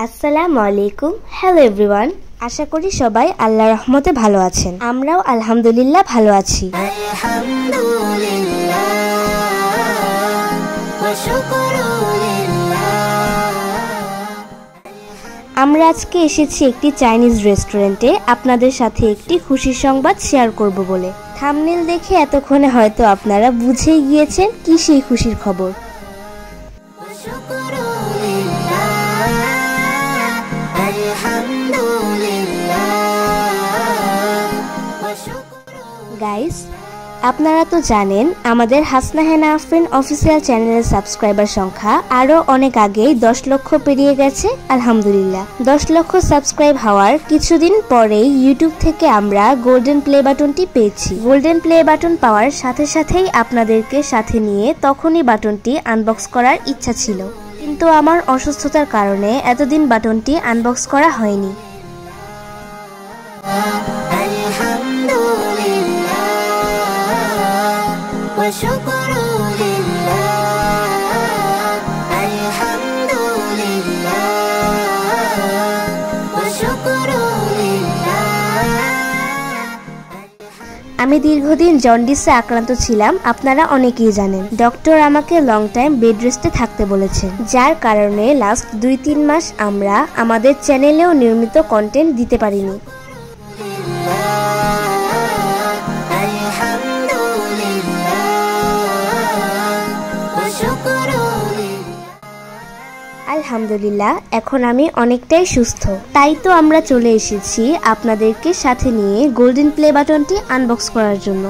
আসসালামু আলাইকুম। Hello everyone, আশা করি সবাই আল্লাহর রহমতে ভালো আছেন। আমরাও আলহামদুলিল্লাহ ভালো আছি। আমরা আজকে এসেছি একটি চাইনিজ রেস্টুরেন্টে আপনাদের সাথে একটি খুশির সংবাদ শেয়ার করব বলে। থাম্বনেল দেখে এতক্ষণে হয়তো আপনারা বুঝেই গিয়েছেন কি সেই খুশির খবর। গাইস, আপনারা তো জানেন আমাদের হাসনা হেনা আফরিন অফিসিয়াল চ্যানেলের সাবস্ক্রাইবার সংখ্যা আরো অনেক আগেই 10 লক্ষ পেরিয়ে গেছে। আলহামদুলিল্লাহ, 10 লক্ষ সাবস্ক্রাইব হওয়ার কিছুদিন পরেই ইউটিউব থেকে আমরা গোল্ডেন প্লে বাটনটি পেয়েছি। গোল্ডেন প্লে বাটন পাওয়ার সাথে সাথেই আপনাদেরকে সাথে নিয়ে তখনই বাটনটি আনবক্স করার ইচ্ছা ছিল, কিন্তু আমার অসুস্থতার কারণে এতদিন বাটনটি আনবক্স করা হয়নি। আমি দীর্ঘদিন জন্ডিসে আক্রান্ত ছিলাম, আপনারা অনেকেই জানেন। ডক্টর আমাকে লং টাইম বেড রেস্টে থাকতে বলেছেন, যার কারণে লাস্ট 2-3 মাস আমরা আমাদের চ্যানেলেও নিয়মিত কন্টেন্ট দিতে পারিনি। আলহামদুলিল্লাহ, এখন আমি অনেকটাই সুস্থ। তাই তো আমরা চলে এসেছি আপনাদেরকে সাথে নিয়ে গোল্ডেন প্লে বাটনটি আনবক্স করার জন্য।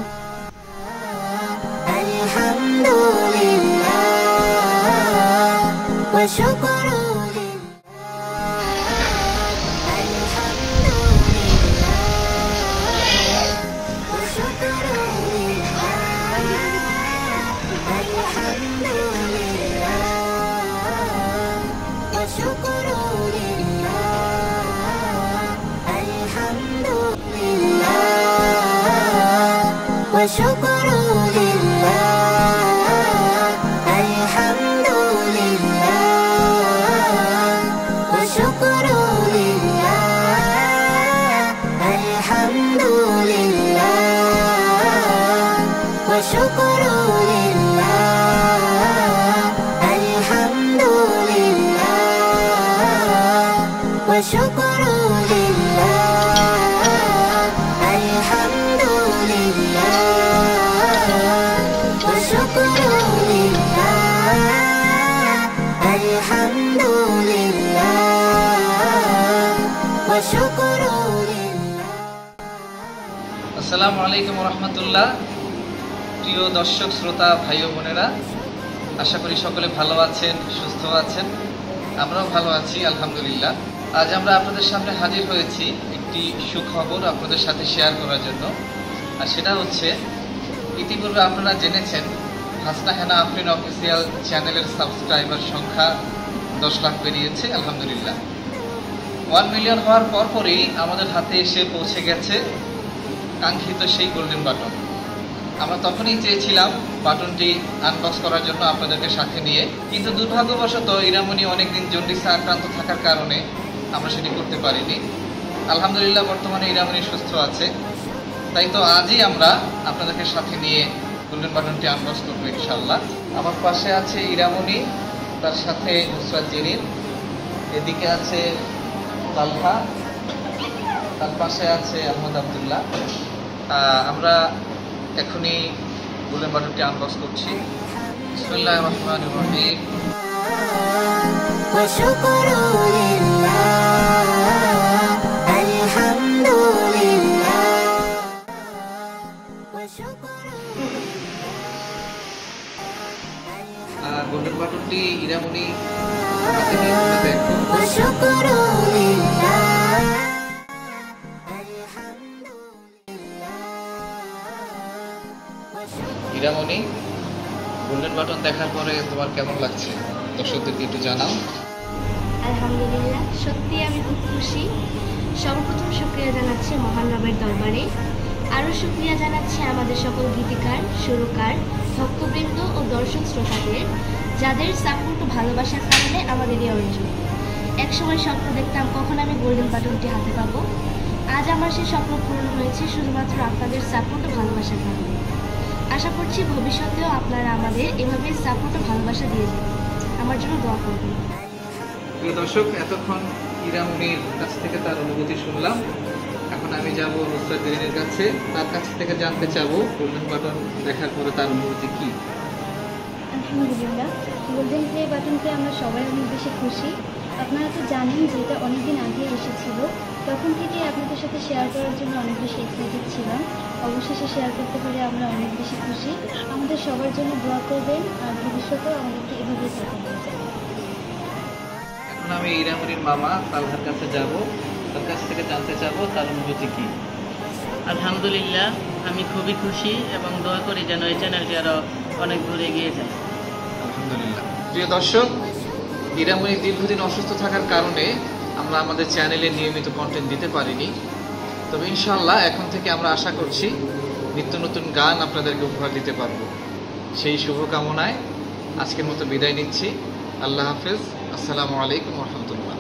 আসসালামু আলাইকুম রহমতুল্লাহ। প্রিয় দর্শক শ্রোতা ভাই ও বোনেরা, আশা করি সকলে ভালো আছেন, সুস্থ আছেন। আমরাও ভালো আছি আলহামদুলিল্লাহ। আজ আমরা আপনাদের সামনে হাজির হয়েছি একটি সুখবর আপনাদের সাথে শেয়ার করার জন্য। আর সেটা হচ্ছে, ইতিপূর্বে আপনারা জেনেছেন হাসনা হেনা আফরিন অফিসিয়াল চ্যানেলের সাবস্ক্রাইবার সংখ্যা 10 লাখ পেরিয়েছে আলহামদুলিল্লাহ। 1 মিলিয়ন হওয়ার পরপরই আমাদের হাতে এসে পৌঁছে গেছে কাঙ্ক্ষিত সেই গোল্ডেন বাটন। আমরা তখনই চেয়েছিলাম বাটনটি আনবক্স করার জন্য আপনাদেরকে সাথে নিয়ে, কিন্তু দুর্ভাগ্যবশত ইরামনি অনেকদিন জন্ডিসে আক্রান্ত থাকার কারণে আমরা সেটি করতে পারিনি। আলহামদুলিল্লাহ, বর্তমানে ইরামনি সুস্থ আছে। তাই তো আজই আমরা আপনাদেরকে সাথে নিয়ে গোল্ডেন বাটনটি আনবক্স করবো ইনশাল্লাহ। আমার পাশে আছে ইরামনি, তার সাথে নুসরাত জেরিন, এদিকে আছে তালহা, তার পাশে আছে আহমদ আব্দুল্লাহ। আমরা এখনই গোল্ডেন বাটনটি আনবক্স করছি। বিসমিল্লাহির রহমানির রহিম। গোল্ডেন বাটনটি ইরামনি হাতে নিয়ে দেখো। ইরামনি, গোল্ডেন বাটন দেখার পরে তোমার কেমন লাগছে দর্শকদেরকে একটু জানাও। আলহামদুলিল্লাহ, সত্যি আমি খুব খুশি। সর্বপ্রথম শুকরিয়া জানাচ্ছি মহান রবের দরবারে। আরও শুকরিয়া জানাচ্ছি আমাদের সকল গীতিকার, সুরকার, ভক্তবৃন্দ ও দর্শক শ্রোতাদের, যাদের সাপোর্ট ও ভালোবাসার কারণে আমাদের এই অর্জন। একসময় স্বপ্ন দেখতাম কখন আমি গোল্ডেন বাটনটি হাতে পাবো। আজ আমার সেই স্বপ্ন পূরণ হয়েছে শুধুমাত্র আপনাদের সাপোর্ট ও ভালোবাসার কারণে। আশা করছি ভবিষ্যতেও আপনারা আমাদের এভাবে সাপোর্ট ও ভালোবাসা দিয়ে যাবেন। আমার জন্য দোয়া করবেন। প্রিয় দর্শক, এতক্ষণ ইরামনির কাছ থেকে তার অনুভূতি শুনলাম। এখন আমি যাব নুসরাত বিরিনের কাছে, তার কাছ থেকে জানতে চাবো গোল্ডেন বাটন দেখার পরে তার অনুভূতি কি। আলহামদুলিল্লাহ, গোল্ডেন প্লে বাটনতে আমরা সবাই অনেক বেশি খুশি। আপনারা তো জানেন যে এটা অনেকদিন আগে এসেছিল, তখন থেকে আপনাদের সাথে শেয়ার করার জন্য অনেক বেশি এক্সাইটেড ছিলাম। অবশেষে শেয়ার করতে পেরে আমরা অনেক বেশি খুশি। আমাদের সবার জন্য দোয়া করবেন আর ভবিষ্যতেও আমাদেরকে এভাবেই সাপোর্ট করবেন। এখন আমি ইরামনির মামা তালহার কাছে যাব, তার কাছ থেকে জানতে চাবো তার অনুভূতি কি। আলহামদুলিল্লাহ, আমি খুবই খুশি এবং দোয়া করি যেন এই চ্যানেলটি আরও অনেক দূর এগিয়ে যায়। আলহামদুলিল্লাহ। প্রিয় দর্শক, ইরামনি দীর্ঘদিন অসুস্থ থাকার কারণে আমরা আমাদের চ্যানেলে নিয়মিত কন্টেন্ট দিতে পারিনি। তবে ইনশাআল্লাহ এখন থেকে আমরা আশা করছি নিত্য নতুন গান আপনাদেরকে উপহার দিতে পারবো। সেই শুভকামনায় আজকের মতো বিদায় নিচ্ছি। আল্লাহ হাফেজ। আসসালামু আলাইকুম ওয়া রাহমাতুল্লাহ।